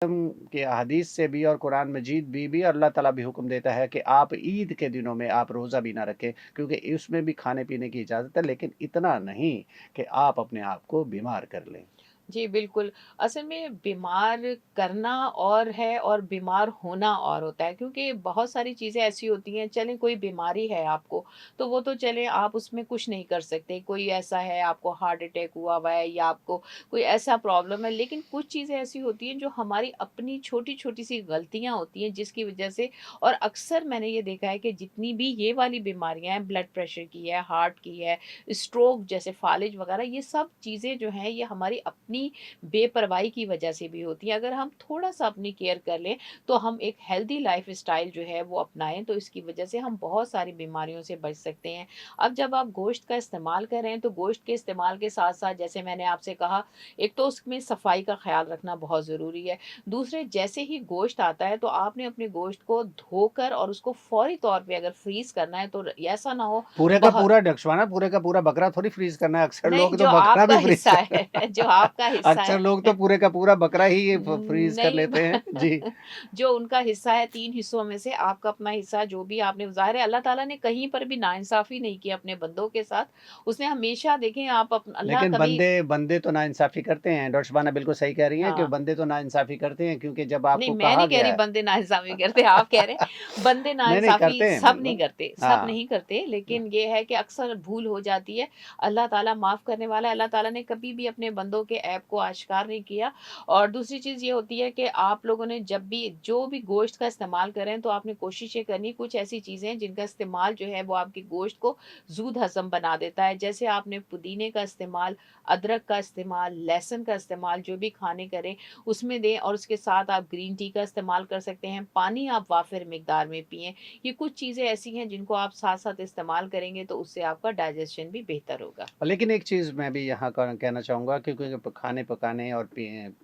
के हदीस से भी और कुरान मजीद भी अल्लाह ताला भी हुक्म देता है कि आप ईद के दिनों में आप रोज़ा भी ना रखें, क्योंकि उसमें भी खाने-पीने की इजाज़त है, लेकिन इतना नहीं कि आप अपने आप को बीमार कर लें। जी, बिल्कुल। असल में बीमार करना और है और बीमार होना और होता है, क्योंकि बहुत सारी चीज़ें ऐसी होती हैं, चलें कोई बीमारी है आपको, तो वो तो चलें आप उसमें कुछ नहीं कर सकते। कोई ऐसा है आपको हार्ट अटैक हुआ हुआ है या आपको कोई ऐसा प्रॉब्लम है, लेकिन कुछ चीज़ें ऐसी होती हैं जो हमारी अपनी छोटी-छोटी सी गलतियाँ होती हैं जिसकी वज़ह से। और अक्सर मैंने ये देखा है कि जितनी भी ये वाली बीमारियाँ हैं, ब्लड प्रेशर की है, हार्ट की है, स्ट्रोक जैसे फ़ालिज वग़ैरह, ये सब चीज़ें जो हैं ये हमारी अपनी बेपरवाही की वजह से भी होती है। अगर हम थोड़ा-सा अपनी केयर कर लें, तो हम एक हेल्दी लाइफ़स्टाइल जो है वो अपनाएँ, तो इसकी वजह से हम बहुत सारी बीमारियों से बच सकते हैं। अब जब आप गोश्त का इस्तेमाल कर रहे हैं, तो गोश्त के इस्तेमाल के साथ-साथ जैसे मैंने आपसे कहा, एक तो उसमें सफाई का ख़्याल रखना बहुत ज़रूरी है। दूसरे, जैसे ही गोश्त आता है, तो आपने अपने गोश्त को धोकर और उसको फ़ौरी तौर पे अगर फ्रीज़ करना है, तो ऐसा ना हो पूरे का बहुत। पूरा डकशवाना, पूरे का पूरा बकरा थोड़ी फ्रीज़ करना है, अक्सर नहीं, लोग तो जो बकरा आपका भी फ्रीज़ हिस्सा कर है, जो आपका हिस्सा अक्सर है। लोग तो पूरे का पूरा बकरा ही फ्रीज़ कर नहीं लेते हैं। जी। जो उनका हिस्सा है 3 हिस्सों में से आपका अपना हिस्सा जो भी आपने, ज़ाहिर है अल्लाह ताला ने कहीं पर भी नाइंसाफ़ी नहीं की अपने बंदों के साथ। उसने हमेशा देखें आप अल्लाह लेकिन कभी। बंदे बंदे तो नाइंसाफ़ी करते हैं। डॉक्टर शबाना बिल्कुल सही कह रही हैं कि हाँ। बंदे तो नाइंसाफ़ी करते हैं, क्योंकि जब नहीं, आपको मैं कहा नहीं कह गया रही है। बंदे नाइंसाफ़ी करते, आप कह रहे हैं। बंदे नहीं, नहीं नाइंसाफ़ी करते हैं सब नहीं बिल्कुल। करते, सब हाँ। नहीं करते, लेकिन ये है कि अक्सर भूल हो जाती है। अल्लाह ताला माफ़ करने वाला है, अल्लाह ताला ने कभी भी अपने बंदों के ऐब को आश्कार नहीं किया। और दूसरी चीज़ ये होती है कि आप लोगों ने जब भी जो भी गोश्त का इस्तेमाल करें, तो आपने कोशिश ये करनी, कुछ ऐसी चीज़ें हैं जिनका इस्तेमाल जो है वो आपके गोश्त को ज़ूद हज़म बना देता है। जैसे आपने पुदीने का इस्तेमाल, अदरक का इस्तेमाल, लहसुन का इस्तेमाल जो भी खाने करें उसमें दें, और उसके साथ आप ग्रीन टी का इस्तेमाल कर सकते हैं। पानी आप वाफ़िर मिक़दार में पिएँ। ये कुछ चीज़ें ऐसी हैं जिनको आप साथ-साथ इस्तेमाल करेंगे, तो उससे आपका डाइजेशन भी बेहतर होगा। लेकिन एक चीज़ मैं भी यहाँ का कहना चाहूँगा, क्योंकि खाने पकाने और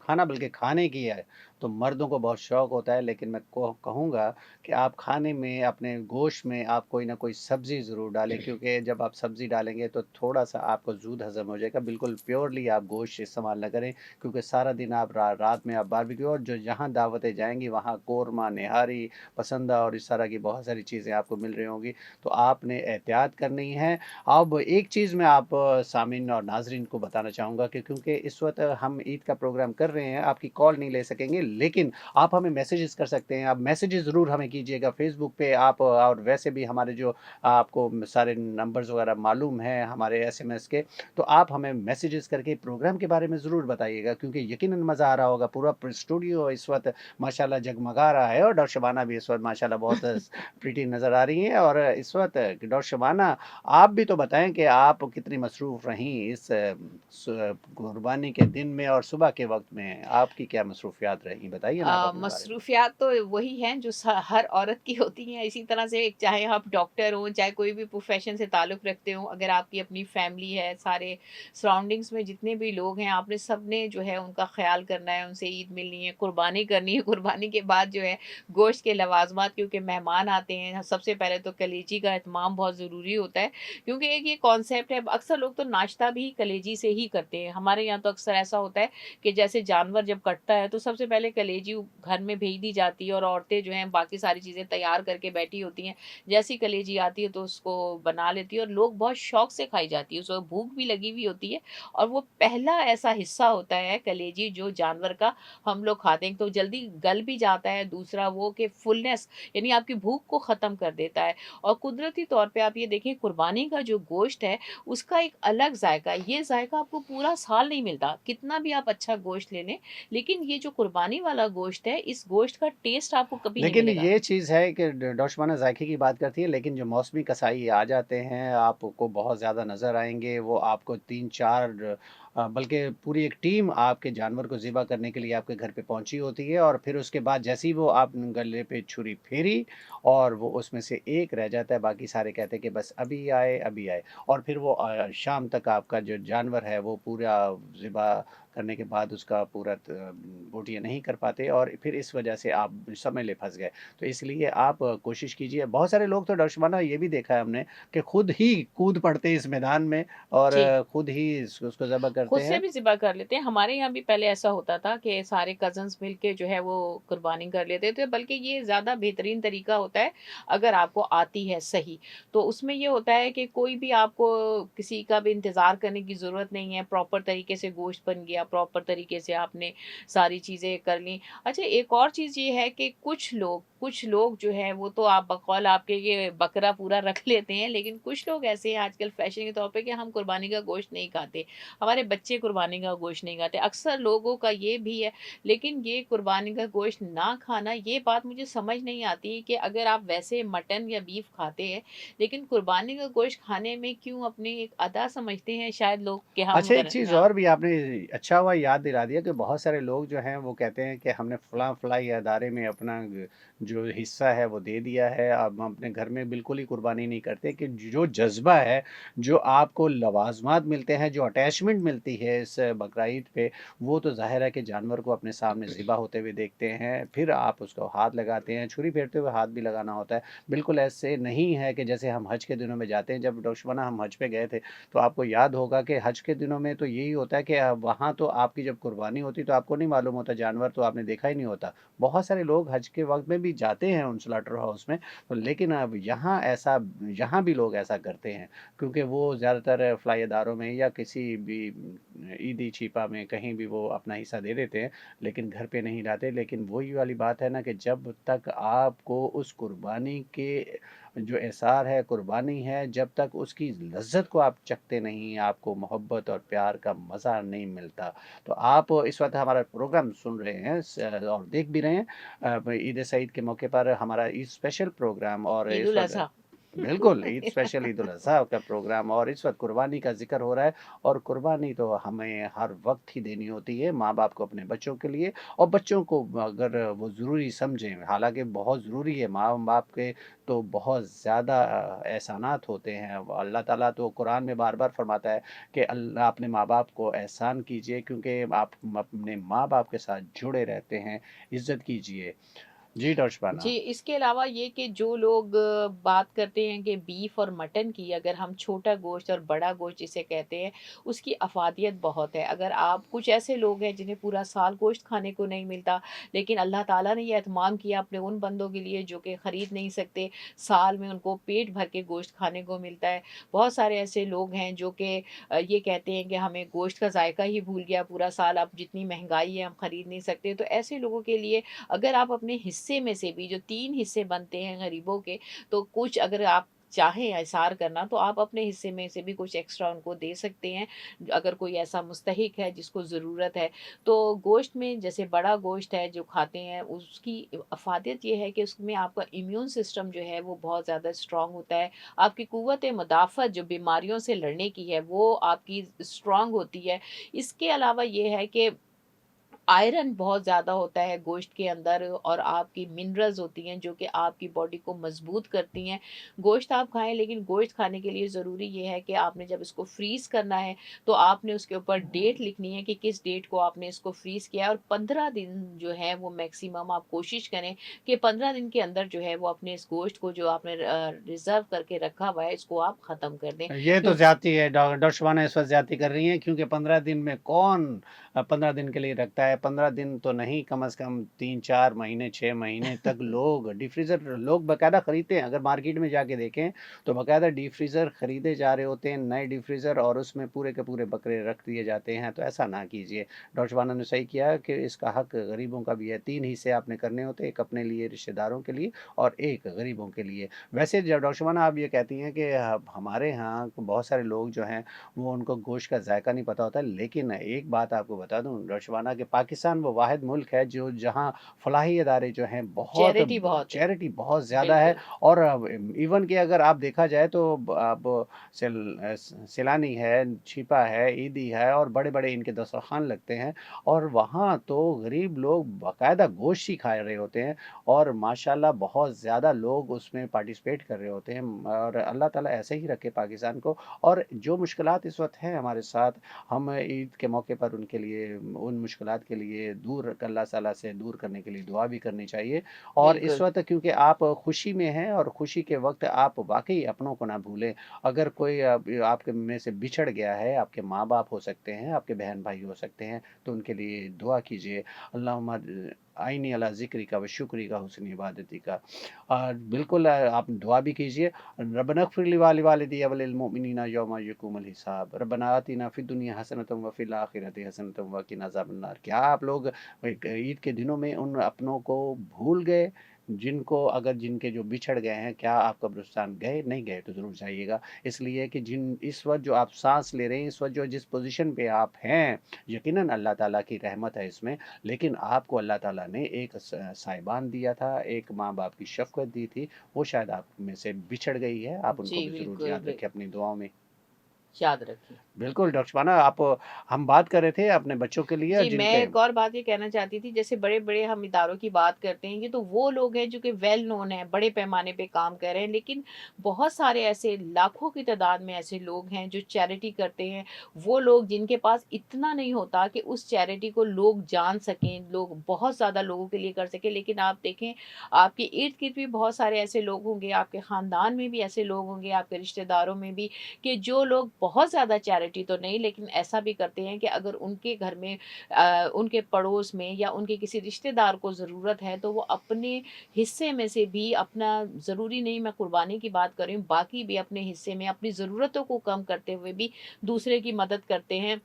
खाना बल्कि खाने की है, तो मर्दों को बहुत शौक होता है, लेकिन मैं कहूँगा कि आप खाने में अपने गोश्त में आप कोई ना कोई सब्ज़ी ज़रूर डालें, क्योंकि जब आप सब्ज़ी डालेंगे तो थोड़ा-सा आपको ज़ूद हज़म हो जाएगा। बिल्कुल प्योरली आप गोश्त इस्तेमाल ना करें, क्योंकि सारा दिन आप रात में आप बारबेक्यू और जो जहाँ दावतें जाएँगी वहाँ कोरमा, निहारी, पसंदा और इस तरह की बहुत सारी चीज़ें आपको मिल रही होंगी, तो आपने एहतियात करनी है। अब एक चीज़ मैं आप सामीन और नाज़रीन को बताना चाहूँगा कि क्योंकि इस वक़्त हम ईद का प्रोग्राम कर रहे हैं, आपकी कॉल नहीं ले सकेंगे, लेकिन आप हमें मैसेजेस कर सकते हैं। आप मैसेजेस ज़रूर हमें कीजिएगा फ़ेसबुक पे आप, और वैसे भी हमारे जो आपको सारे नंबर्स वग़ैरह मालूम हैं हमारे एसएमएस के, तो आप हमें मैसेजेस करके प्रोग्राम के बारे में ज़रूर बताइएगा, क्योंकि यकीनन मज़ा आ रहा होगा। पूरा स्टूडियो इस वक़्त माशाल्लाह जगमगा रहा है और डॉक्टर शबाना भी इस वक़्त माशाल्लाह बहुत प्रिटी नज़र आ रही हैं, और इस वक़्त डॉक्टर शबाना, आप भी तो बताएँ कि आप कितनी मसरूफ़ रहीं इस कुर्बानी के दिन में और सुबह के वक़्त में, आपकी क्या मसरूफ़ियात रहीं? बताइए ना आप अपने बारे में। मसरूफ़ियात तो वही हैं जो हर औरत की होती हैं। इसी तरह से चाहे आप डॉक्टर हों, चाहे कोई भी प्रोफेशन से ताल्लुक़ रखते हों, अगर आपकी अपनी फैमिली है, सारे सराउंडिंग्स में जितने भी लोग हैं, आपने सबने जो है उनका ख़्याल करना है, उनसे ईद मिलनी है, कुर्बानी करनी है। कुर्बानी के बाद जो है गोश्त के लवाज़मात, क्योंकि मेहमान आते हैं, सबसे पहले तो कलेजी का एहतमाम बहुत ज़रूरी होता है, क्योंकि एक ये कॉन्सेप्ट है। अक्सर लोग तो नाश्ता भी कलेजी से ही करते हैं। हमारे यहाँ तो अक्सर ऐसा होता है कि जैसे जानवर जब कटता है, तो सबसे पहले कलेजी घर में भेज दी जाती है, और औरतें जो हैं बाकी सारी चीज़ें तैयार करके बैठी होती हैं। जैसी कलेजी आती है तो उसको बना लेती है, और लोग बहुत शौक से खाई जाती है। उसको भूख भी लगी हुई होती है, और वो पहला ऐसा हिस्सा होता है कलेजी जो जानवर का हम लोग खाते हैं, तो जल्दी गल भी जाता है। दूसरा वो कि फुलनेस, यानी आपकी भूख को ख़त्म कर देता है। और कुदरती तौर पे आप ये देखें, कुर्बानी का जो गोश्त है उसका एक अलग जायका है। ये जायका आपको पूरा साल नहीं मिलता, कितना भी आप अच्छा गोश्त ले लें, लेकिन ये जो कुर्बानी वाला गोश्त है, इस गोश्त का टेस्ट आपको कभी नहीं लेकिन मिलेगा। ये चीज़ है कि डॉक्टर शबाना ज़ायके की बात करती है, लेकिन जो मौसमी कसाई आ जाते हैं, आपको बहुत ज़्यादा नज़र आएँगे। वो आपको 3-4 बल्कि पूरी एक टीम आपके जानवर को ज़िबा करने के लिए आपके घर पे पहुँची होती है, और फिर उसके बाद जैसे ही वो आप गले पे छुरी फेरी और वो उसमें से एक रह जाता है, बाकी सारे कहते हैं कि बस अभी आए, अभी आए। और फिर वो शाम तक आपका जो जानवर है वो पूरा ज़िबा करने के बाद उसका पूरा बोटियाँ नहीं कर पाते और फिर इस वजह से आप समय ले फँस गए। तो इसलिए आप कोशिश कीजिए बहुत सारे लोग तो डॉक्टर शबाना ये भी देखा है हमने कि खुद ही कूद पड़ते हैं इस मैदान में और जी। खुद ही उसको ज़िबा खुद करते से हैं। भी ज़िबा कर लेते हैं। हमारे यहाँ भी पहले ऐसा होता था कि सारे कज़िन्स मिलके जो है वो कुर्बानी कर लेते थे, बल्कि ये ज़्यादा बेहतरीन तरीका होता है, अगर आपको आती है सही। तो उसमें ये होता है कि कोई भी आपको किसी का भी इंतज़ार करने की ज़रूरत नहीं है, प्रॉपर तरीके से गोश्त बन गया, प्रॉपर तरीके से आपने सारी चीज़ें कर लीं। अच्छा, एक और चीज़ ये है कि कुछ लोग जो हैं वो तो आप बकौल आपके ये बकरा पूरा रख लेते हैं, लेकिन कुछ लोग ऐसे हैं आजकल फ़ैशन के तौर पे कि हम कुर्बानी का गोश्त नहीं खाते। हमारे बच्चे कुर्बानी का गोश्त नहीं खाते। अक्सर लोगों का ये भी है, लेकिन ये कुर्बानी का गोश्त ना खाना, ये बात मुझे समझ नहीं आती कि अगर आप वैसे मटन या बीफ खाते हैं, लेकिन कुर्बानी का गोश्त खाने में क्यों अपनी एक अदा समझते हैं शायद लोग कि हम अच्छा, एक अगर चीज़ और भी आपने अच्छा हुआ याद दिला दिया कि बहुत सारे लोग जो हैं वो कहते हैं कि हमने फलाँ-फलाँ अदारे में अपना जो हिस्सा है वो दे दिया है, अब हम अपने घर में बिल्कुल ही कुर्बानी नहीं करते कि जो जज़्बा है, जो आपको लवाज़मात मिलते हैं, जो अटैचमेंट मिलती है इस बकरा ईद पे, वो तो ज़ाहिर है कि जानवर को अपने सामने ज़िबा होते हुए देखते हैं, फिर आप उसको हाथ लगाते हैं, छुरी फेरते हुए हाथ भी लगाना होता है। बिल्कुल ऐसे नहीं है कि जैसे हम हज के दिनों में जाते हैं, जब डॉक्टर शबाना हम हज पे गए थे, तो आपको याद होगा कि हज के दिनों में तो यही होता है कि वहाँ तो आपकी जब कुर्बानी होती तो आपको नहीं मालूम होता, जानवर तो आपने देखा ही नहीं होता। बहुत सारे लोग हज के वक़्त में भी जाते हैं उन स्लॉटर हाउस में, तो लेकिन अब यहाँ भी लोग ऐसा करते हैं, क्योंकि वो ज़्यादातर फ्लाई अदारों में या किसी भी ईदी छिपा में कहीं भी वो अपना हिस्सा दे देते हैं, लेकिन घर पे नहीं लाते। लेकिन वही वाली बात है ना कि जब तक आपको उस कुर्बानी के जो एहसार है, कुर्बानी है, जब तक उसकी लज़्ज़त को आप चखते नहीं, आपको मोहब्बत और प्यार का मज़ा नहीं मिलता। तो आप इस वक़्त हमारा प्रोग्राम सुन रहे हैं और देख भी रहे हैं ईद सईद के मौके पर हमारा ईद स्पेशल प्रोग्राम और ईद इस उल वक़्त अज़हा। बिल्कुल, ईद स्पेशल ईद उल अज़हा का प्रोग्राम और इस वक़्त कुर्बानी का ज़िक्र हो रहा है और कुर्बानी तो हमें हर वक़्त ही देनी होती है, माँ-बाप को अपने बच्चों के लिए और बच्चों को अगर वो ज़रूरी समझें, हालाँकि बहुत ज़रूरी है, माँ-बाप के तो बहुत ज़्यादा एहसानात होते हैं। अल्लाह ताला तो कुरान में बार-बार फरमाता है कि अल्लाह अपने माँ-बाप को एहसान कीजिए क्योंकि आप अपने माँ-बाप के साथ जुड़े रहते हैं, इज़्ज़त कीजिए। जी, जी, दर्शवाना। इसके अलावा ये कि जो लोग बात करते हैं कि बीफ और मटन की, अगर हम छोटा गोश्त और बड़ा गोश्त जिसे कहते हैं, उसकी अफ़ादियत बहुत है। अगर आप कुछ ऐसे लोग हैं जिन्हें पूरा साल गोश्त खाने को नहीं मिलता, लेकिन अल्लाह ताला ने ये एहतमाम किया अपने उन बंदों के लिए जो कि खरीद नहीं सकते, साल में उनको पेट भर के गोश्त खाने को मिलता है। बहुत सारे ऐसे लोग हैं जो कि ये कहते हैं कि हमें गोश्त का जायका ही भूल गया पूरा साल, अब जितनी महँगाई है हम खरीद नहीं सकते। तो ऐसे लोगों के लिए अगर आप अपने हिस्से में से भी, जो 3 हिस्से बनते हैं गरीबों के, तो कुछ अगर आप चाहें एहसार करना, तो आप अपने हिस्से में से भी कुछ एक्स्ट्रा उनको दे सकते हैं। अगर कोई ऐसा मुस्तहिक है जिसको ज़रूरत है। तो गोश्त में जैसे बड़ा गोश्त है जो खाते हैं, उसकी अफ़ादियत ये है कि उसमें आपका इम्यून सिस्टम जो है वो बहुत ज़्यादा स्ट्रॉन्ग होता है। आपकी क़ुव्वत मुदाफ़अत जो बीमारियों से लड़ने की है, वो आपकी स्ट्रॉन्ग होती है। इसके अलावा ये है कि आयरन बहुत ज़्यादा होता है गोश्त के अंदर, और आपकी मिनरल्स होती हैं जो कि आपकी बॉडी को मजबूत करती हैं। गोश्त आप खाएँ, लेकिन गोश्त खाने के लिए ज़रूरी ये है कि आपने जब इसको फ्रीज़ करना है, तो आपने उसके ऊपर डेट लिखनी है कि किस डेट को आपने इसको फ्रीज़ किया है, और 15 दिन जो है वो मैक्सिमम आप कोशिश करें कि 15 दिन के अंदर जो है वो अपने इस गोश्त को जो आपने रिज़र्व करके रखा हुआ है, इसको आप ख़त्म कर दें। ये तो क्यों ज़्यादती है डॉक्टर शबाना इस वक़्त ज़्यादती कर रही हैं क्योंकि 15 दिन में कौन 15 दिन के लिए रखता है? 15 दिन तो नहीं कम से कम 3-4 महीने 6 महीने तक लोग डीप फ्रीज़र लोग बाकायदा खरीदते हैं। अगर मार्केट में जाके देखें तो बाकायदा डीप फ्रीज़र खरीदे जा रहे होते हैं, नए डीप फ्रीज़र और उसमें पूरे के पूरे बकरे रख दिए जाते हैं, तो ऐसा ना कीजिए। डॉक्टर शबाना ने सही किया कि इसका हक गरीबों का भी है। 3 हिस्से आपने करने होते हैं, एक अपने लिए, रिश्तेदारों के लिए और एक गरीबों के लिए। वैसे जब डॉक्टर शबाना आप ये कहती हैं कि हमारे यहाँ बहुत सारे लोग जो हैं वो उनको गोश्त का जायका नहीं पता होता, लेकिन एक बात आपको बता दूं डॉक्टर शबाना के पाकिस्तान वो वाहिद मुल्क है जो जहाँ फलाही इदारे जो हैं बहुत चैरिटी बहुत है। चैरिटी बहुत ज़्यादा है। बिल्कुल। और इवन कि अगर आप देखा जाए तो अब सैलानी है, छिपा है, ईदी है और बड़े-बड़े इनके दस्तरख़्वान लगते हैं और वहाँ तो गरीब लोग बाकायदा गोश्त ही खा रहे होते हैं और माशाअल्लाह बहुत ज़्यादा लोग उसमें पार्टिसिपेट कर रहे होते हैं। और अल्लाह ताला ऐसे ही रखे पाकिस्तान को। और जो मुश्किलात इस वक़्त हैं हमारे साथ, हम ईद के मौके पर उनके लिए उन मुश्किलात के लिए दूर अल्लाह ताला से दूर करने के लिए दुआ भी करनी चाहिए। और इस बिल्कुल। वक़्त क्योंकि आप खुशी में हैं और खुशी के वक़्त आप वाक़ई अपनों को ना भूलें। अगर कोई आपके में से बिछड़ गया है, आपके माँ-बाप हो सकते हैं, आपके बहन-भाई हो सकते हैं, तो उनके लिए दुआ कीजिए। अल्लाहुम्मा आइनी अला ज़िक्रिका व शुक्रिका हुस्न इबादतिका। और बिल्कुल आप दुआ भी कीजिए। रब्बना इग़फ़िर ली वालिवालिदी व लिल मुमिनीना यौमा यक़ूमुल हिसाब। रब्बना आतिना फ़िद दुनिया हसनतम व फ़िल आखिरति हसनतम व क़िना अज़ाबन्नार। क्या आप लोग एक ईद के दिनों में उन अपनों को भूल गए? जिनको अगर जिनके जो बिछड़ गए हैं, क्या आप कब्रिस्तान गए? नहीं गए तो ज़रूर जाइएगा। इसलिए कि जिन इस वक़्त जो आप साँस ले रहे हैं, इस वक़्त जो जिस पोज़ीशन पे आप हैं, यकीनन अल्लाह ताला की रहमत है इसमें। लेकिन आपको अल्लाह ताला ने एक साहिबान दिया था, एक माँ-बाप की शफ़क़त दी थी, वो शायद आप में से बिछड़ गई है। आप उनको जी, भी ज़रूर बिल्कुल, याद रखें अपनी दुआओं में। याद रखिए। बिल्कुल, डॉक्टर शबाना आप हम बात कर रहे थे अपने बच्चों के लिए जी, मैं जिनके एक और बात ये कहना चाहती थी, जैसे बड़े-बड़े हम इदारों की बात करते हैं, ये तो वो लोग हैं जो कि वेल नोन हैं, बड़े पैमाने पे काम कर रहे हैं, लेकिन बहुत सारे ऐसे लाखों की तादाद में ऐसे लोग हैं जो चैरिटी करते हैं। वो लोग जिनके पास इतना नहीं होता कि उस चैरिटी को लोग जान सकें, लोग बहुत ज़्यादा लोगों के लिए कर सकें। लेकिन आप देखें, आपके इर्द-गिर्द भी बहुत सारे ऐसे लोग होंगे, आपके ख़ानदान में भी ऐसे लोग होंगे, आपके रिश्तेदारों में भी, कि जो लोग बहुत ज़्यादा चैरिटी तो नहीं, लेकिन ऐसा भी करते हैं कि अगर उनके घर में उनके पड़ोस में या उनके किसी रिश्तेदार को ज़रूरत है, तो वो अपने हिस्से में से भी अपना, ज़रूरी नहीं मैं कुर्बानी की बात कर रही हूँ, बाकी भी अपने हिस्से में अपनी ज़रूरतों को कम करते हुए भी दूसरे की मदद करते हैं।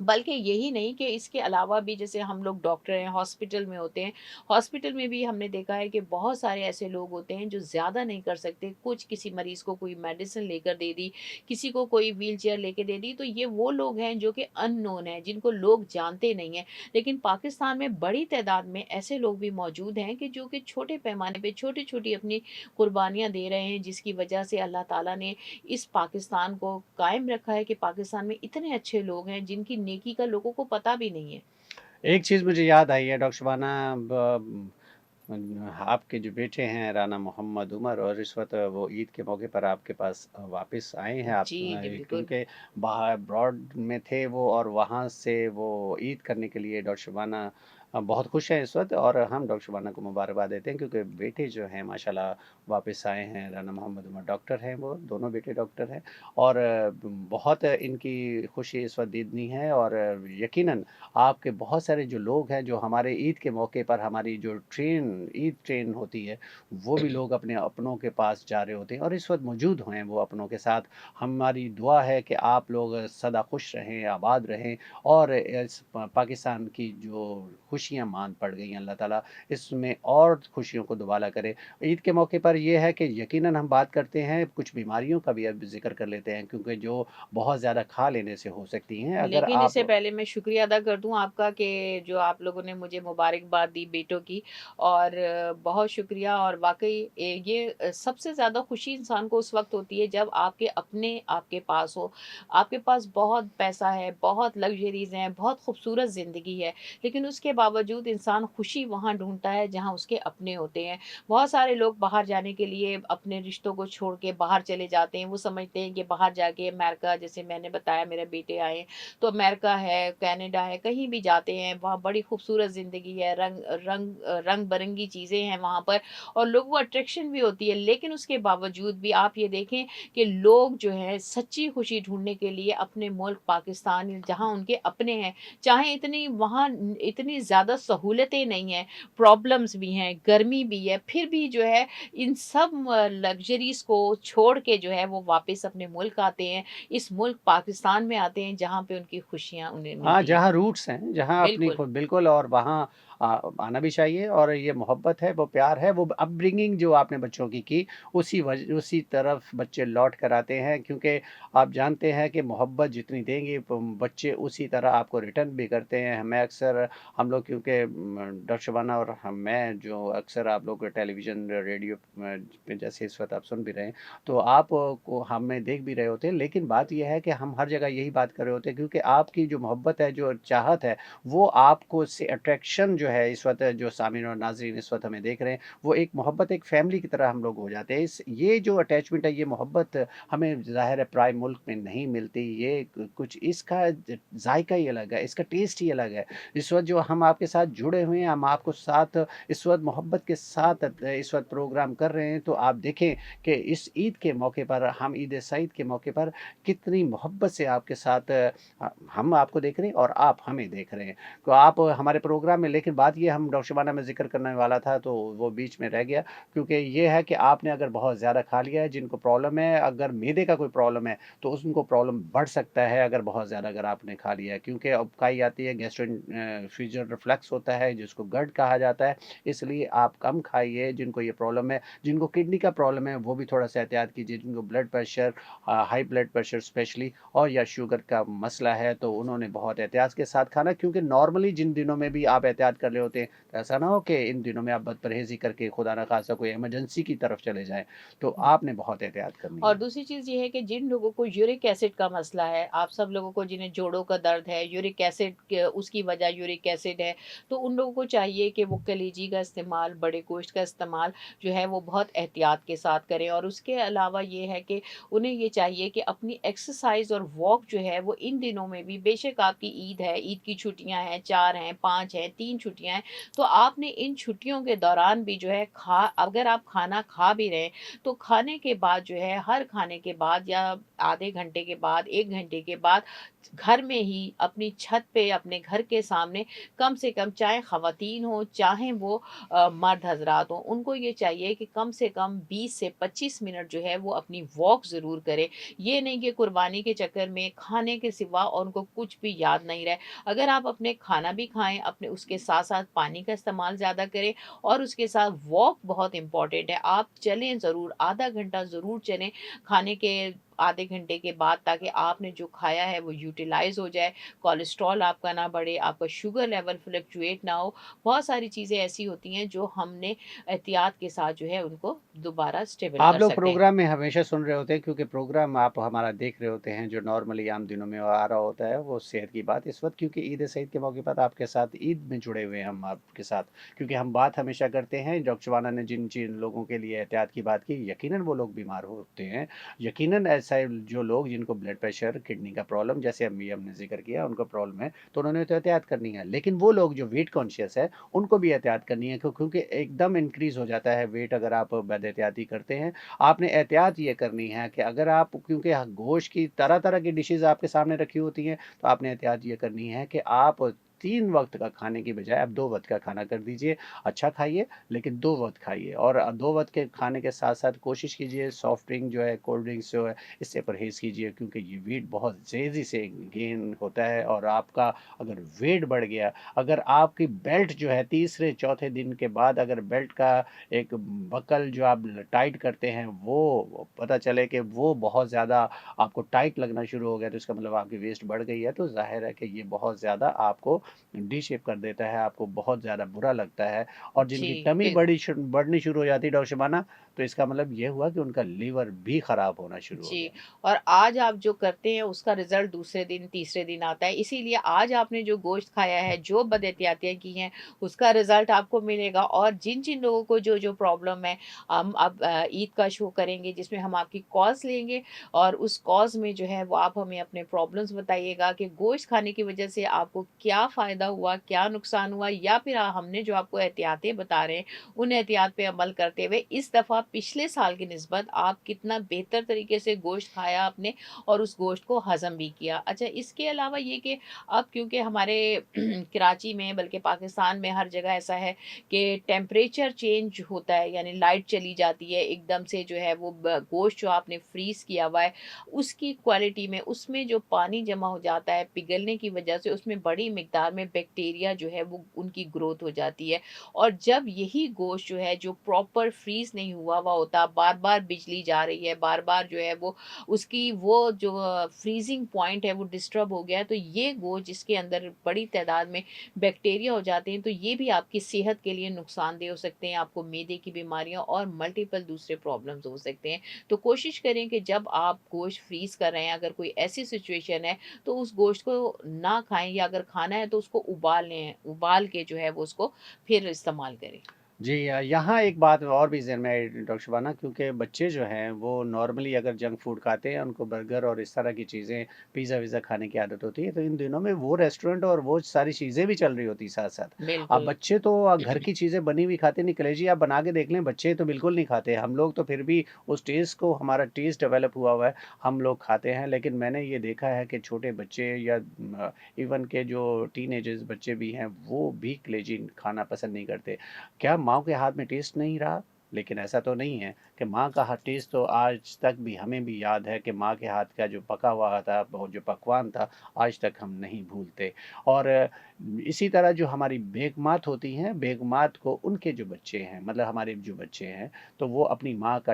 बल्कि यही नहीं कि इसके अलावा भी, जैसे हम लोग डॉक्टर हैं, हॉस्पिटल में होते हैं, हॉस्पिटल में भी हमने देखा है कि बहुत सारे ऐसे लोग होते हैं जो ज़्यादा नहीं कर सकते, कुछ किसी मरीज़ को कोई मेडिसिन लेकर दे दी, किसी को कोई व्हीलचेयर लेके दे दी, तो ये वो लोग हैं जो कि अननोन हैं, जिनको लोग जानते नहीं हैं। लेकिन पाकिस्तान में बड़ी तादाद में ऐसे लोग भी मौजूद हैं कि जो कि छोटे पैमाने पे छोटी-छोटी अपनी कुर्बानियाँ दे रहे हैं, जिसकी वजह से अल्लाह ताला ने इस पाकिस्तान को कायम रखा है कि पाकिस्तान में इतने अच्छे लोग हैं जिनकी नेकी का लोगों को पता भी नहीं है। एक चीज़ मुझे याद आई है डॉक्टर शबाना आपके जो बेटे हैं राना मोहम्मद उमर और इस वक़्त वो ईद के मौके पर आपके पास वापस आए हैं आप जी, जी, बिल्कुल। क्योंकि बाहर अब्रॉड में थे वो और वहाँ से वो ईद करने के लिए डॉक्टर शबाना बहुत खुश हैं इस वक़्त और हम डॉक्टर शबाना को मुबारकबाद देते हैं क्योंकि बेटे जो हैं माशाल्लाह वापस आए हैं। राना मोहम्मद उमर डॉक्टर हैं वो, दोनों बेटे डॉक्टर हैं और बहुत इनकी खुशी इस वक़्त दीदनी है और यकीनन आपके बहुत सारे जो लोग हैं, जो हमारे ईद के मौके पर हमारी जो ईद ट्रेन होती है, वो भी लोग अपने अपनों के पास जा रहे होते हैं और इस वक़्त मौजूद हैं वो अपनों के साथ। हमारी दुआ है कि आप लोग सदा खुश रहें, आबाद रहें और इस पाकिस्तान की जो खुशियाँ मान पड़ गई हैं, अल्लाह ताला इसमें और खुशियों को दुबाला करे। ईद के मौके पर ये है कि यकीनन हम बात करते हैं, कुछ बीमारियों का भी अब ज़िक्र कर लेते हैं क्योंकि जो बहुत ज़्यादा खा लेने से हो सकती हैं। अगर लेकिन इससे आप पहले मैं शुक्रिया अदा कर दूँ आपका कि जो आप लोगों ने मुझे मुबारकबाद दी बेटों की, और बहुत शुक्रिया। और वाक़ई ये सबसे ज़्यादा खुशी इंसान को उस वक़्त होती है जब आपके अपने आपके पास हो। आपके पास बहुत पैसा है, बहुत लग्ज़रीज़ हैं, बहुत खूबसूरत ज़िंदगी है, लेकिन उसके बावजूद इंसान खुशी वहाँ ढूँढता है जहाँ उसके अपने होते हैं। बहुत सारे लोग बाहर जाने के लिए अपने रिश्तों को छोड़ के बाहर चले जाते हैं। वो समझते हैं कि बाहर जाके अमेरिका, जैसे मैंने बताया मेरे बेटे आए, तो अमेरिका है, कनाडा है, कहीं भी जाते हैं, वहाँ बड़ी खूबसूरत ज़िंदगी है, रंग-बिरंगी चीज़ें हैं वहाँ पर और लोगों को अट्रैक्शन भी होती है। लेकिन उसके बावजूद भी आप ये देखें कि लोग जो हैं सच्ची खुशी ढूँढने के लिए अपने मुल्क पाकिस्तान, जहाँ उनके अपने हैं, चाहे इतनी वहाँ इतनी ज़्यादा सहूलतें नहीं हैं, प्रॉब्लम्स भी हैं, गर्मी भी है, फिर भी जो है इन सब लग्ज़रीज़ को छोड़ के जो है वो वापस अपने मुल्क आते हैं। इस मुल्क पाकिस्तान में आते हैं जहाँ पे उनकी खुशियाँ उन्हें हाँ, मिलती हैं। जहाँ रूट्स हैं, जहाँ अपनी बिल्कुल। खुद बिल्कुल और वहाँ आना भी चाहिए और ये मोहब्बत है, वो प्यार है, वो अपब्रिंगिंग जो आपने बच्चों की, उसी तरफ बच्चे लौट कर आते हैं क्योंकि आप जानते हैं कि मोहब्बत जितनी देंगे बच्चे उसी तरह आपको रिटर्न भी करते हैं। हमें अक्सर हम लोग क्योंकि डॉक्टर शबाना और मैं जो अक्सर आप लोग टेलीविज़न, रेडियो पे जैसे इस वक़्त आप सुन भी रहे हैं, तो आप को हमें देख भी रहे होते हैं। लेकिन बात ये है कि हम हर जगह यही बात कर रहे होते हैं क्योंकि आपकी जो मोहब्बत है, जो चाहत है, वो आपको से अट्रैक्शन जो है इस वक़्त जो सामीन और नाज़रीन इस वक़्त हमें देख रहे हैं, वो एक मोहब्बत एक फ़ैमिली की तरह हम लोग हो जाते हैं। इस ये जो अटैचमेंट है, ये मोहब्बत हमें ज़ाहिर है पराए मुल्क में नहीं मिलती। ये कुछ इसका जायका ही अलग है, इसका टेस्ट ही अलग है। इस वक़्त जो हम आपके साथ जुड़े हुए हैं, हम आपको साथ इस वक़्त मोहब्बत के साथ इस वक़्त प्रोग्राम कर रहे हैं, तो आप देखें कि इस ईद के मौके पर, हम ईद सईद के मौके पर कितनी मोहब्बत से आपके साथ हम आपको देख रहे हैं और आप हमें देख रहे हैं। तो आप हमारे प्रोग्राम में, लेकिन बात ये हम डॉक्टर शबाना में ज़िक्र करने वाला था, तो वो बीच में रह गया क्योंकि ये है कि आपने अगर बहुत ज़्यादा खा लिया है, जिनको प्रॉब्लम है, अगर मैदे का कोई प्रॉब्लम है, तो उनको प्रॉब्लम बढ़ सकता है अगर बहुत ज़्यादा अगर आपने खा लिया है क्योंकि अब कही आती है गैस्ट्रोइन्टेस्टाइनल रिफ्लक्स होता है जिसको गट कहा जाता है, इसलिए आप कम खाइए। जिनको ये प्रॉब्लम है, जिनको किडनी का प्रॉब्लम है, वो भी थोड़ा-सा एहतियात कीजिए। जिनको blood pressure, high blood pressure specially और या शुगर का मसला है, तो उन्होंने बहुत एहतियात के साथ खाना क्योंकि नॉर्मली जिन दिनों में भी आप एहतियात कर रहे होते हैं, तो ऐसा ना हो कि इन दिनों में आप बदपरहेज़ी करके खुदा ना ख़ास्ता कोई इमरजेंसी की तरफ चले जाएँ, तो आपने बहुत एहतियात करनी और है। दूसरी चीज़ ये है कि जिन लोगों को यूरिक एसिड का मसला है, आप सब लोगों को जिन्हें जोड़ों का दर्द है, यूरिक एसिड के उसकी वजह यूरिक एसिड है, तो उन लोगों को चाहिए कि वो कलेजी का इस्तेमाल, बड़े गोश्त का इस्तेमाल जो है वो बहुत एहतियात के साथ करें। और उसके अलावा ये है कि उन्हें ये चाहिए कि अपनी एक्सरसाइज़ और वॉक जो है वो इन दिनों में भी, बेशक आपकी ईद है, ईद की छुट्टियाँ हैं, 4 हैं, 5 हैं, 3 छुट्टियाँ हैं, तो आपने इन छुट्टियों के दौरान भी जो है अगर आप खाना खा भी रहे हैं, तो खाने के बाद जो है, हर खाने के बाद या आधे घंटे के बाद, 1 घंटे के बाद घर में ही अपनी छत पे अपने घर के सामने कम से कम, चाहे ख़वातीन हों, चाहे वो मर्द हज़रात हों, उनको ये चाहिए कि कम से कम 20 से 25 मिनट जो है वो अपनी वॉक ज़रूर करें। ये नहीं कि कुर्बानी के चक्कर में खाने के सिवा और उनको कुछ भी याद नहीं रहे। अगर आप अपने खाना भी खाएँ, अपने उसके साथ-साथ पानी का इस्तेमाल ज़्यादा करें और उसके साथ वॉक बहुत इम्पोर्टेंट है। आप चलें ज़रूर, आधा घंटा ज़रूर चलें खाने के आधे घंटे के बाद, ताकि आपने जो खाया है वो यूटिलाइज़ हो जाए, कोलेस्ट्रॉल आपका ना बढ़े, आपका शुगर लेवल फ्लक्चुएट ना हो। बहुत सारी चीज़ें ऐसी होती हैं जो हमने एहतियात के साथ जो है उनको दोबारा स्टेबल आप कर लोग सकें। प्रोग्राम में हमेशा सुन रहे होते हैं क्योंकि प्रोग्राम आप हमारा देख रहे होते हैं जो नॉर्मली आम दिनों में आ रहा होता है वो सेहत की बात इस वक्त क्योंकि ईद सईद के मौके पर आपके साथ ईद में जुड़े हुए हैं हम आपके साथ क्योंकि हम बात हमेशा करते हैं डॉक्टर शबाना ने जिन जिन लोगों के लिए एहतियात की बात की यकीनन वो लोग बीमार होते हैं यकीनन ऐसा जो लोग जिनको ब्लड प्रेशर किडनी का प्रॉब्लम जैसे अम्मी हमने जिक्र किया उनको प्रॉब्लम है तो उन्होंने तो एहतियात करनी है लेकिन वो लोग जो वेट कॉन्शियस है उनको भी एहतियात करनी है क्योंकि एकदम इंक्रीज हो जाता है वेट अगर आप बद एहतियाती करते हैं आपने एहतियात ये करनी है कि अगर आप क्योंकि गोश्त की तरह-तरह की डिशेज़ आपके सामने रखी होती हैं, तो आपने एहतियात ये करनी है कि आप 3 वक़्त का खाने की बजाय आप 2 वक़्त का खाना कर दीजिए। अच्छा खाइए, लेकिन 2 वक़्त खाइए और 2 वक़्त के खाने के साथ-साथ कोशिश कीजिए सॉफ्ट ड्रिंक जो है, कोल्ड ड्रिंक्स जो है, इससे परहेज़ कीजिए क्योंकि ये वेट बहुत तेज़ी से गेन होता है और आपका अगर वेट बढ़ गया, अगर आपकी बेल्ट जो है तीसरे चौथे दिन के बाद अगर बेल्ट का एक बकल जो आप टाइट करते हैं वो पता चले कि वो बहुत ज़्यादा आपको टाइट लगना शुरू हो गया तो इसका मतलब आपकी वेस्ट बढ़ गई है तो ज़ाहिर है कि ये बहुत ज़्यादा आपको डी शेप कर देता है, आपको बहुत ज़्यादा बुरा लगता है और जी, जिनकी टमी बिल्कुल। बढ़नी शुरू हो जाती है डॉक्टर शबाना, तो इसका मतलब ये हुआ कि उनका लीवर भी खराब होना शुरू हो जी, गया। और आज आप जो करते हैं उसका रिज़ल्ट दूसरे दिन, तीसरे दिन आता है। इसीलिए आज आपने जो गोश्त खाया है, जो बदएहतियातियाँ की हैं, उसका रिज़ल्ट आपको मिलेगा। और जिन-जिन लोगों को जो-जो प्रॉब्लम है, हम अब ईद का शो करेंगे जिसमें हम आपकी कॉल्स लेंगे और उस कॉल्स में जो है वो आप हमें अपने प्रॉब्लम्स बताइएगा कि गोश्त खाने की वज़ह से आपको क्या फ़ायदा हुआ, क्या नुकसान हुआ, या फिर हमने जो आपको एहतियातें बता रहे हैं, उन एहतियात पे अमल करते हुए इस दफ़ा पिछले साल की निस्बत आप कितना बेहतर तरीके से गोश्त खाया आपने और उस गोश्त को हज़म भी किया। अच्छा, इसके अलावा ये कि अब क्योंकि हमारे कराची में, बल्कि पाकिस्तान में हर जगह ऐसा है कि टेम्परेचर चेंज होता है, यानी लाइट चली जाती है एकदम से, जो है वो गोश्त जो आपने फ्रीज़ किया हुआ है उसकी क्वालिटी में, उसमें जो पानी जमा हो जाता है पिघलने की वजह से, उसमें बड़ी मिकदार तदाद में बैक्टीरिया जो है वो उनकी ग्रोथ हो जाती है। और जब यही गोश्त जो है जो प्रॉपर फ्रीज़ नहीं हुआ होता, बार-बार बिजली जा रही है, बार-बार जो है वो उसकी वो जो फ्रीज़िंग पॉइंट है वो डिस्टर्ब हो गया है, तो ये गोश्त जिसके अंदर बड़ी तादाद में बैक्टीरिया हो जाते हैं, तो ये भी आपकी सेहत के लिए नुकसानदेह हो सकते हैं, आपको मैदे की बीमारियाँ और मल्टीपल दूसरे प्रॉब्लम्स हो सकते हैं। तो कोशिश करें कि जब आप गोश्त फ्रीज़ कर रहे हैं, अगर कोई ऐसी सिचुएशन है, तो उस गोश्त को ना खाएँ या अगर खाना है तो उसको उबाल लें, उबाल के जो है वो उसको फिर इस्तेमाल करें। जी यहाँ एक बात और भी ज़हन में आई डॉक्टर शबाना, क्योंकि बच्चे जो हैं वो नॉर्मली अगर जंक फूड खाते हैं, उनको बर्गर और इस तरह की चीज़ें, पिज़्ज़ा-विज़्ज़ा खाने की आदत होती है, तो इन दिनों में वो रेस्टोरेंट और वो सारी चीज़ें भी चल रही होती हैं साथ-साथ। अब बिल्कुल। बच्चे तो घर की चीज़ें बनी हुई खाते नहीं, कलेजी आप बना के देख लें, बच्चे तो बिल्कुल नहीं खाते। हम लोग तो फिर भी उस टेस्ट को, हमारा टेस्ट डेवलप हुआ है, हम लोग खाते हैं। लेकिन मैंने ये देखा है कि छोटे बच्चे या इवन के जो टीनेजर्स बच्चे भी हैं, वो भी कलेजी खाना पसंद नहीं करते। क्या माँ के हाथ में टेस्ट नहीं रहा? लेकिन ऐसा तो नहीं है कि माँ का टेस्ट तो आज तक भी हमें भी याद है कि माँ के हाथ का जो पका हुआ था, वो जो पकवान था, आज तक हम नहीं भूलते। और इसी तरह जो हमारी बेगमात होती हैं, बेगमात को उनके जो बच्चे हैं, मतलब हमारे जो बच्चे हैं, तो वो अपनी माँ का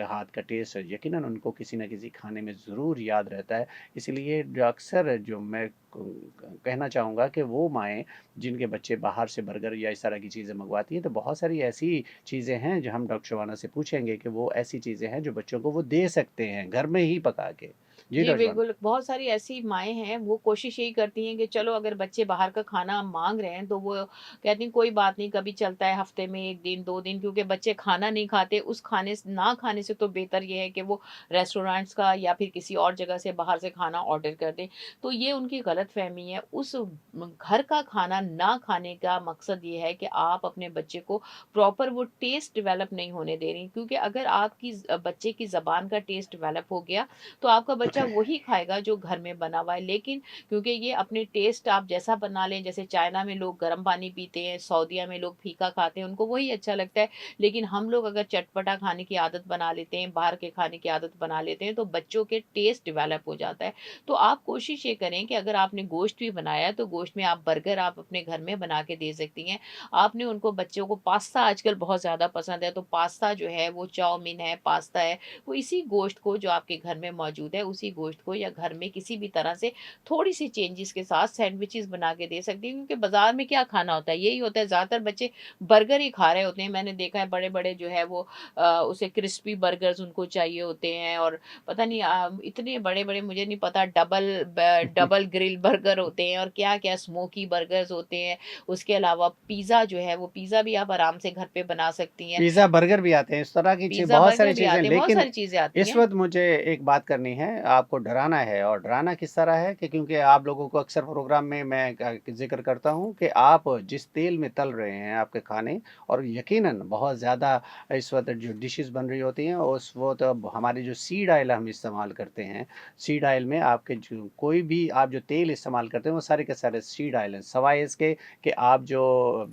हाथ का टेस्ट यकीनन उनको किसी न किसी खाने में ज़रूर याद रहता है। इसलिए जो अक्सर जो मैं कहना चाहूँगा कि वो माएँ जिनके बच्चे बाहर से बर्गर या इस तरह की चीज़ें मँगवाती हैं, तो बहुत सारी ऐसी चीज़ें हैं जो हम डॉक्टर शबाना से पूछेंगे कि वो ऐसी चीज़ें हैं जो बच्चों को वो दे सकते हैं, घर में ही पका के। जी, जी, डॉक्टर शबाना। बिल्कुल, बहुत सारी ऐसी माएँ हैं, वो कोशिश यही करती हैं कि चलो अगर बच्चे बाहर का खाना माँग रहे हैं, तो वो कहती हैं कोई बात नहीं, कभी चलता है हफ़्ते में 1 दिन, 2 दिन क्योंकि बच्चे खाना नहीं खाते, उस खाने स ना खाने से तो बेहतर ये है कि वो रेस्टोरेंट्स का या फिर किसी और जगह से बाहर से खाना ऑर्डर कर दें। तो ये उनकी गलतफ़हमी है, उस घर का खाना ना खाने का मकसद ये है कि आप अपने बच्चे को प्रॉपर वो टेस्ट डेवलप नहीं होने दे रही, क्योंकि अगर आपकी बच्चे की ज़बान का टेस्ट डेवलप हो गया, तो आपका बच्चा वही खाएगा जो घर में बना हुआ है। लेकिन क्योंकि ये अपने टेस्ट आप जैसा बना लें, जैसे चाइना में लोग गर्म पानी पीते हैं, सऊदीया में लोग फीका खाते हैं, उनको वही अच्छा लगता है। लेकिन हम लोग अगर चटपटा खाने की आदत बना लेते हैं, बाहर के खाने की आदत बना लेते हैं, तो बच्चों के टेस्ट डेवलप हो जाता है। तो आप कोशिश ये करें कि अगर आपने गोश्त भी बनाया है, तो गोश्त में आप बर्गर आप अपने घर में बना के दे सकती हैं। आपने उनको बच्चों को पास्ता आजकल बहुत ज़्यादा पसंद है, तो पास्ता जो है वो चाउमीन है, पास्ता है, वो इसी गोश्त को जो आपके घर में मौजूद है, उसी गोश्त को या घर में किसी भी तरह से थोड़ी-सी चेंजेज़ के साथ सैंडविचेज़ बना के दे सकती हैं, क्योंकि बाज़ार में क्या खाना होता है, यही होता है, ज़्यादातर बच्चे बर्गर ही खा रहे होते हैं। मैंने देखा है बड़े-बड़े जो है वो उसे क्रिस्पी बर्गर्स उनको चाहिए होते हैं, और पता नहीं इतने बड़े-बड़े मुझे नहीं पता डबल ग्रिल बर्गर होते हैं और क्या-क्या स्मोकी बर्गर्स होते हैं। उसके अलावा पिज़्ज़ा जो है, वो पिज़्ज़ा भी आप आराम से घर पे बना सकती हैं। पिज़्ज़ा, बर्गर भी आते हैं, इस तरह की पिज़्ज़ा, बहुत सारी बर्गर भी चीज़ें, आते हैं, बहुत लेकिन सारी चीज़ें आती इस हैं। वक़्त मुझे एक बात करनी है, आपको डराना है। और डराना किस तरह है कि क्योंकि आप लोगों को अक्सर प्रोग्राम में मैं ज़िक्र करता हूँ कि आप जिस तेल में तल रहे हैं आपके खाने, और यकीनन बहुत ज़्यादा इस वक़्त जो डिशेज़ बन रही होती हैं, उस वो तो हमारे जो सीड ऑयल हम इस्तेमाल करते हैं, सीड ऑयल में आपके जो कोई भी आप जो तेल इस्तेमाल करते हैं, वो सारे के सारे सीड ऑयल हैं। सवाए इसके कि आप जो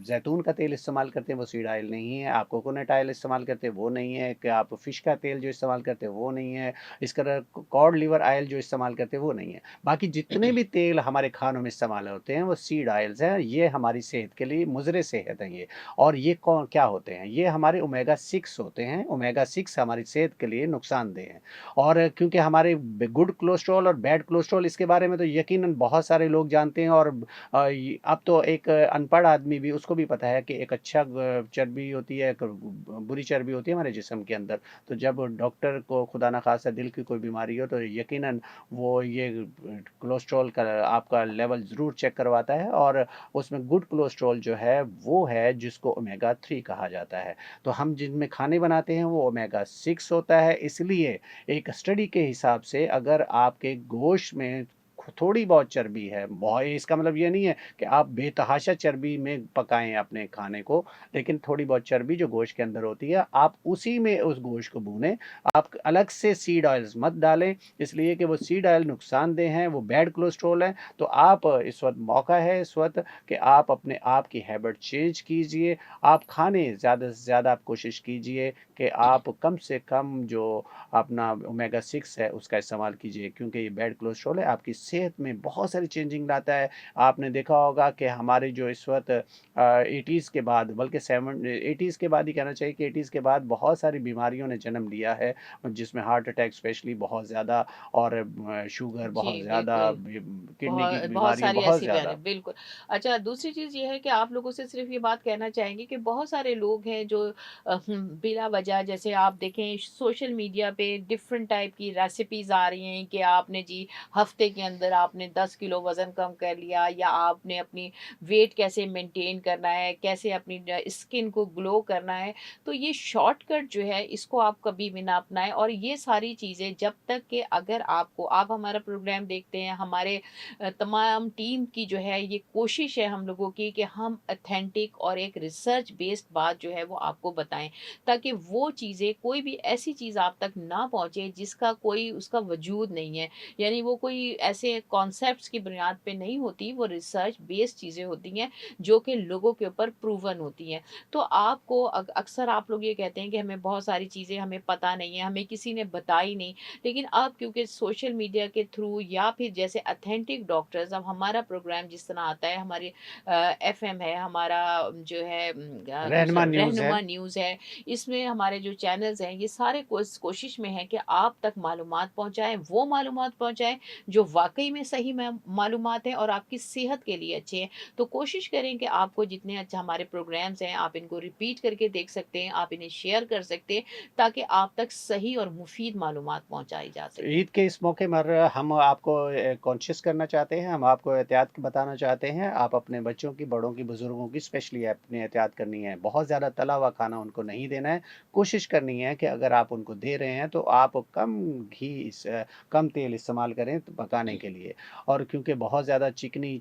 ज़ैतून का तेल इस्तेमाल करते हैं, वो सीड ऑयल नहीं है, आप कोकोनट ऑयल इस्तेमाल करते हैं, वो नहीं है, कि आप फ़िश का तेल जो इस्तेमाल करते हैं, वो नहीं है, इस तरह कॉड लिवर ऑयल जो इस्तेमाल करते हैं, वो नहीं है। बाकी जितने भी तेल हमारे खानों में इस्तेमाल होते हैं, वो सीड ऑयल्स हैं, ये हमारी सेहत के लिए मुज़र सेहत हैं ये। और ये कौन क्या होते हैं? ये हमारे ओमेगा 6 होते हैं, ओमेगा 6 हमारी सेहत के लिए नुकसानदेह हैं। और क्योंकि हमारे गुड कोलेस्ट्रॉल और बैड कोलेस्ट्रॉल, इसके बारे में तो यकीनन बहुत सारे लोग जानते हैं, और अब तो एक अनपढ़ आदमी भी, उसको भी पता है कि एक अच्छा चर्बी होती है, एक बुरी चर्बी होती है हमारे जिस्म के अंदर। तो जब डॉक्टर को खुदा ना खास्ता दिल की कोई बीमारी हो, तो यकीनन वो ये कोलेस्ट्रॉल का आपका लेवल ज़रूर चेक करवाता है, और उसमें गुड कोलेस्ट्रॉल जो है वो है जिसको ओमेगा 3 कहा जाता है। तो हम जिनमें खाने बनाते हैं वो ओमेगा 6 होता है, इसलिए एक स्टडी के हिसाब से अगर आपके गोश्त में थोड़ी बहुत चर्बी है, बहुत, इसका मतलब ये नहीं है कि आप बेतहाशा चर्बी में पकाएँ अपने खाने को, लेकिन थोड़ी बहुत चर्बी जो गोश्त के अंदर होती है, आप उसी में उस गोश्त को भूनें। आप अलग से सीड ऑयल्स मत डालें, इसलिए कि वो सीड ऑयल नुकसानदेह हैं, वो बैड कोलेस्ट्रॉल हैं। तो आप इस वक़्त मौका है इस वक़्त कि आप अपने आप की हैबिट चेंज कीजिए। आप खाने ज़्यादा से ज़्यादा आप कोशिश कीजिए कि आप कम से कम जो अपना ओमेगा 6 है उसका इस्तेमाल कीजिए, क्योंकि ये बैड कोलेस्ट्रॉल है, आपकी सेहत सेहत में बहुत सारी चेंजिंग लाता है। आपने देखा होगा कि हमारे जो इस वक़्त 80s के बाद बल्कि 80s के बाद ही कहना चाहिए कि 80s के बाद बहुत सारी बीमारियों ने जन्म लिया है, जिसमें हार्ट अटैक स्पेशली बहुत ज़्यादा और शुगर बहुत जी, ज़्यादा, बिल्कुल। किडनी की बहुत बीमारियाँ सारी बहुत ऐसी बहनें ज़्यादा। बिल्कुल। अच्छा, दूसरी चीज़ ये है कि आप लोगों से सिर्फ़ ये बात कहना चाहेंगे कि बहुत सारे लोग हैं जो बिला वजह, जैसे आप देखें सोशल मीडिया पे डिफ़रेंट टाइप की रेसिपीज़ आ रही हैं कि आपने जी हफ़्ते के अंदर आपने 10 किलो वज़न कम कर लिया, या आपने अपनी वेट कैसे मेंटेन करना है, कैसे अपनी स्किन को ग्लो करना है। तो ये शॉर्टकट जो है इसको आप कभी भी ना अपनाएँ, और ये सारी चीज़ें जब तक कि अगर आप हमारा प्रोग्राम देखते हैं, हमारे तमाम टीम की जो है ये कोशिश है हम लोगों की कि हम ऑथेंटिक और एक रिसर्च बेस्ड बात जो है वो आपको बताएं, ताकि वो चीज़ें, कोई भी ऐसी चीज़ आप तक ना पहुंचे जिसका कोई उसका वजूद नहीं है, यानी वो कोई ऐसे कॉन्सेप्ट्स की बुनियाद पे नहीं होती, वो रिसर्च बेस्ड चीज़ें होती हैं जो कि लोगों के ऊपर प्रूवन होती हैं। तो आपको अक्सर आप लोग ये कहते हैं कि हमें बहुत सारी चीज़ें हमें पता नहीं है, हमें किसी ने बताई नहीं, लेकिन अब क्योंकि सोशल मीडिया के थ्रू या फिर जैसे अथेंटिक डॉक्टर्स, अब हमारा प्रोग्राम जिस तरह आता है, हमारी एफएम है, हमारा जो है रहनुमा दूसरा न्यूज़ है। रहनुमा न्यूज़ है, इसमें हमारे जो चैनल्स हैं ये सारे कोशिश में है कि आप तक मालूमात पहुंचाएं, वो मालूमात पहुंचाएं जो वाकई में सही में मालूमात हैं और आपकी सेहत के लिए अच्छे हैं। तो कोशिश करें कि आपको जितने अच्छा हमारे प्रोग्राम्स हैं आप इनको रिपीट करके देख सकते हैं, आप इन्हें शेयर कर सकते हैं, ताकि आप तक सही और मुफीद मालूमात पहुँचाई जा सकें। ईद के इस मौके पर हम आपको कॉन्शियस करना चाहते हैं, हम आपको एहतियात बताना चाहते हैं। आप अपने बच्चों की, बड़ों की, बुज़ुर्गों की स्पेशली अपनी एहतियात करनी है। बहुत ज़्यादा तला हुआ खाना उनको नहीं देना है। कोशिश करनी है कि अगर आप उनको दे रहे हैं तो आप कम तेल इस्तेमाल करें तो पकाने के लिए। और क्योंकि बहुत ज़्यादा चिकनी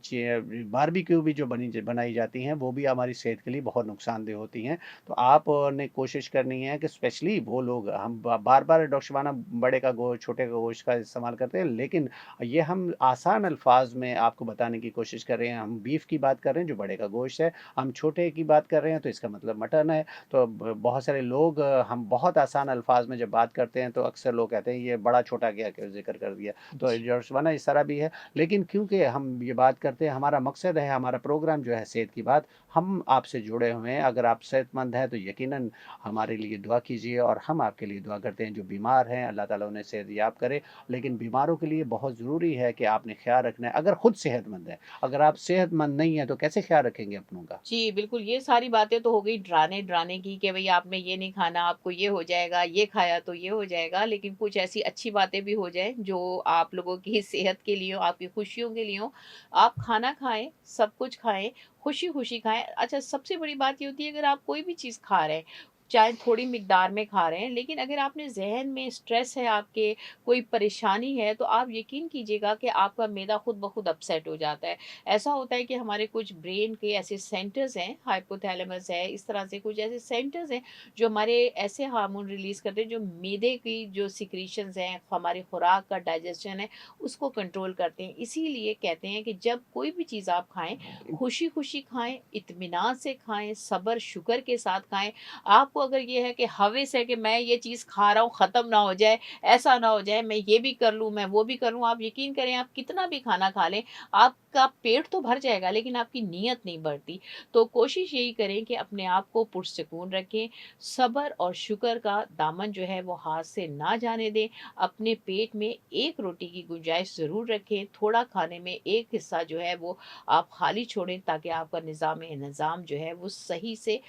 बारबेक्यू भी जो बनाई जाती हैं, वो भी हमारी सेहत के लिए बहुत नुकसानदेह होती हैं। तो आपने कोशिश करनी है कि स्पेशली वो लोग, हम बार-बार डॉक्टर शबाना बड़े का गोश्त, छोटे का गोश्त का इस्तेमाल करते हैं, लेकिन ये हम आसान अल्फाज में आपको बताने की कोशिश कर रहे हैं। हम बीफ की बात कर रहे हैं जो बड़े का गोश्त है, हम छोटे की बात कर रहे हैं तो इसका मतलब मटन है। तो बहुत सारे लोग, हम बहुत आसान अल्फाज में जब बात करते हैं तो अक्सर लोग कहते हैं ये बड़ा छोटा क्या क्यों जिक्र कर दिया। तो डॉक्टर शबाना इस तरह भी है, लेकिन क्योंकि हम ये बात करते हैं, हमारा मकसद है, हमारा प्रोग्राम जो है सेहत की बात, हम आपसे जुड़े हुए हैं। अगर आप सेहतमंद हैं तो यकीनन हमारे लिए दुआ कीजिए, और हम आपके लिए दुआ करते हैं। जो बीमार हैं अल्लाह ताला उन्हें सेहतयाब करे, लेकिन बीमारों के लिए बहुत ज़रूरी है कि आपने ख़्याल रखना है। अगर खुद सेहतमंद हैं, अगर आप सेहतमंद नहीं हैं तो कैसे ख़्याल रखेंगे अपनों का? जी, बिल्कुल, ये सारी बातें तो हो गई डराने-डराने की कि भई आपने ये नहीं खाना, आपको ये हो जाएगा, ये खाया तो ये हो जाएगा। लेकिन कुछ ऐसी अच्छी बातें भी हो जाएँ जो आप लोगों की सेहत के लिए हो, आपकी खुशियों के लिए हो। आप खाना खाएँ, सब कुछ खाएँ, खुशी-खुशी खाएँ। अच्छा, सबसे बड़ी बात ये होती है, अगर आप कोई भी चीज़ खा रहे हैं, चाहे थोड़ी मिकदार में खा रहे हैं, लेकिन अगर आपने ज़हन में स्ट्रेस है आपके, कोई परेशानी है, तो आप यकीन कीजिएगा कि आपका मैदा खुद ब खुद अपसेट हो जाता है। ऐसा होता है कि हमारे कुछ ब्रेन के ऐसे सेंटर्स हैं, हाइपोथैलेमस है, इस तरह से कुछ ऐसे सेंटर्स हैं जो हमारे ऐसे हार्मोन रिलीज करते हैं जो मैदे की जो सिक्रीशंस हैं, हमारी खुराक का डाइजेशन है, उसको कंट्रोल करते हैं। इसीलिए कहते हैं कि जब कोई भी चीज़ आप खाएं, खुशी खुशी खाएं, इत्मीनान से खाएं, सब्र शुक्र के साथ खाएं। आपको अगर ये है कि हवस है कि मैं ये चीज़ खा रहा हूँ ख़त्म ना हो जाए, ऐसा ना हो जाए मैं ये भी कर लूँ, मैं वो भी कर लूँ, आप यकीन करें आप कितना भी खाना खा लें, आपका पेट तो भर जाएगा लेकिन आपकी नीयत नहीं बढ़ती। तो कोशिश यही करें कि अपने आप को पुरसुकून रखें, सब्र और शुक्र का दामन जो है वो हाथ से ना जाने दें। अपने पेट में 1 रोटी की गुंजाइश ज़रूर रखें, थोड़ा खाने में एक हिस्सा जो है वो आप खाली छोड़ें, ताकि आपका निज़ाम जो है वो सही से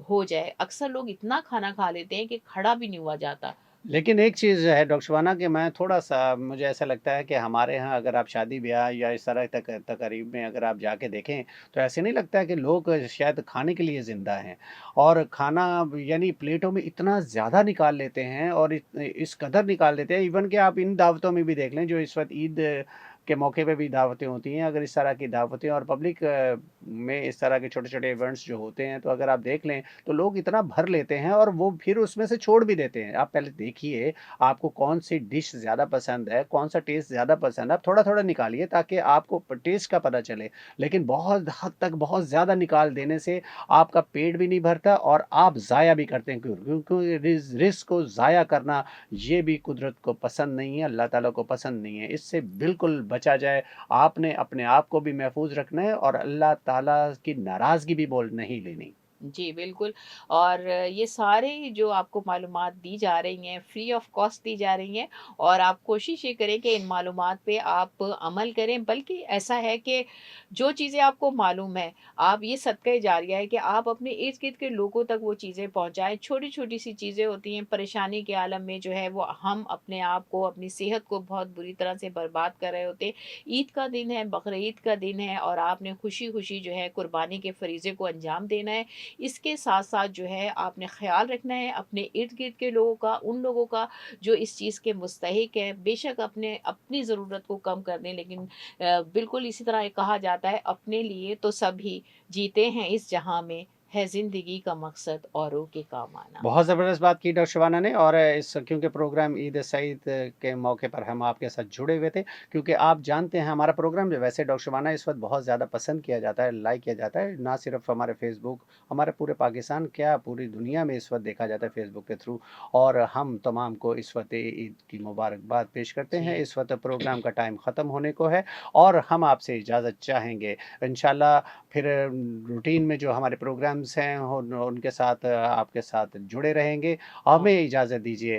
हो जाए। अक्सर लोग इतना खाना खा लेते हैं कि खड़ा भी नहीं हुआ जाता। लेकिन एक चीज़ है डॉक्टर शबाना, कि मैं थोड़ा-सा, मुझे ऐसा लगता है कि हमारे यहाँ अगर आप शादी-ब्याह या इस तरह तकरीब में अगर आप जाके देखें, तो ऐसे नहीं लगता है कि लोग शायद खाने के लिए ज़िंदा हैं। और खाना यानी प्लेटों में इतना ज़्यादा निकाल लेते हैं, और इस कदर निकाल लेते हैं, इवन कि आप इन दावतों में भी देख लें जो इस वक़्त ईद के मौके पे भी दावतें होती हैं। अगर इस तरह की दावतें और पब्लिक में इस तरह के छोटे-छोटे इवेंट्स जो होते हैं, तो अगर आप देख लें, तो लोग इतना भर लेते हैं और वो फिर उसमें से छोड़ भी देते हैं। आप पहले देखिए, आपको कौन-सी डिश ज़्यादा पसंद है, कौन-सा टेस्ट ज़्यादा पसंद है, आप थोड़ा-थोड़ा निकालिए ताकि आपको टेस्ट का पता चले। लेकिन बहुत हद तक बहुत ज़्यादा निकाल देने से आपका पेट भी नहीं भरता और आप ज़ाया भी करते हैं, क्योंकि रिज़्क को ज़ाया करना ये भी कुदरत को पसंद नहीं है, अल्लाह ताला को पसंद नहीं है। इससे बिल्कुल बचा जाए। आपने अपने आप को भी महफ़ूज़ रखना है और अल्लाह ताला की नाराज़गी भी मोल नहीं लेनी। जी, बिल्कुल। और ये सारे जो आपको मालूमात दी जा रही हैं, फ्री ऑफ कॉस्ट दी जा रही हैं, और आप कोशिश ये करें कि इन मालूमात पे आप अमल करें। बल्कि ऐसा है कि जो चीज़ें आपको मालूम है, आप ये सदका जारिया है कि आप अपने इर्द-गिर्द के लोगों तक वो चीज़ें पहुँचाएँ। छोटी-छोटी सी चीज़ें होती हैं, परेशानी के आलम में जो है वो हम अपने आप को, अपनी सेहत को बहुत बुरी तरह से बर्बाद कर रहे होते हैं। ईद का दिन है, बकरीद का दिन है, और आपने खुशी-खुशी जो है कुर्बानी के फरीज़े को अंजाम देना है। इसके साथ-साथ जो है आपने ख़्याल रखना है अपने इर्द-गिर्द के लोगों का, उन लोगों का जो इस चीज़ के मुस्तहिक हैं। बेशक अपने अपनी ज़रूरत को कम कर दें, लेकिन बिल्कुल इसी तरह ये कहा जाता है, अपने लिए तो सभी जीते हैं इस जहाँ में, है ज़िंदगी का मकसद औरों के काम आना। बहुत ज़बरदस्त बात की डॉक्टर शबाना ने, और इस क्योंकि प्रोग्राम ईद सईद के मौके पर हम आपके साथ जुड़े हुए थे, क्योंकि आप जानते हैं हमारा प्रोग्राम जो वैसे डॉक्टर शबाना इस वक्त बहुत ज़्यादा पसंद किया जाता है, लाइक किया जाता है, ना सिर्फ हमारे फेसबुक, हमारे पूरे पाकिस्तान क्या पूरी दुनिया में इस वक्त देखा जाता है फेसबुक के थ्रू। और हम तमाम को इस वक्त ईद की मुबारकबाद पेश करते हैं। जी। इस वक्त प्रोग्राम का टाइम ख़त्म होने को है और हम आपसे इजाज़त चाहेंगे। इंशाल्लाह फिर रूटीन में जो हमारे प्रोग्राम्स हैं उनके साथ आपके साथ जुड़े रहेंगे। हाँ। हमें इजाज़त दीजिए।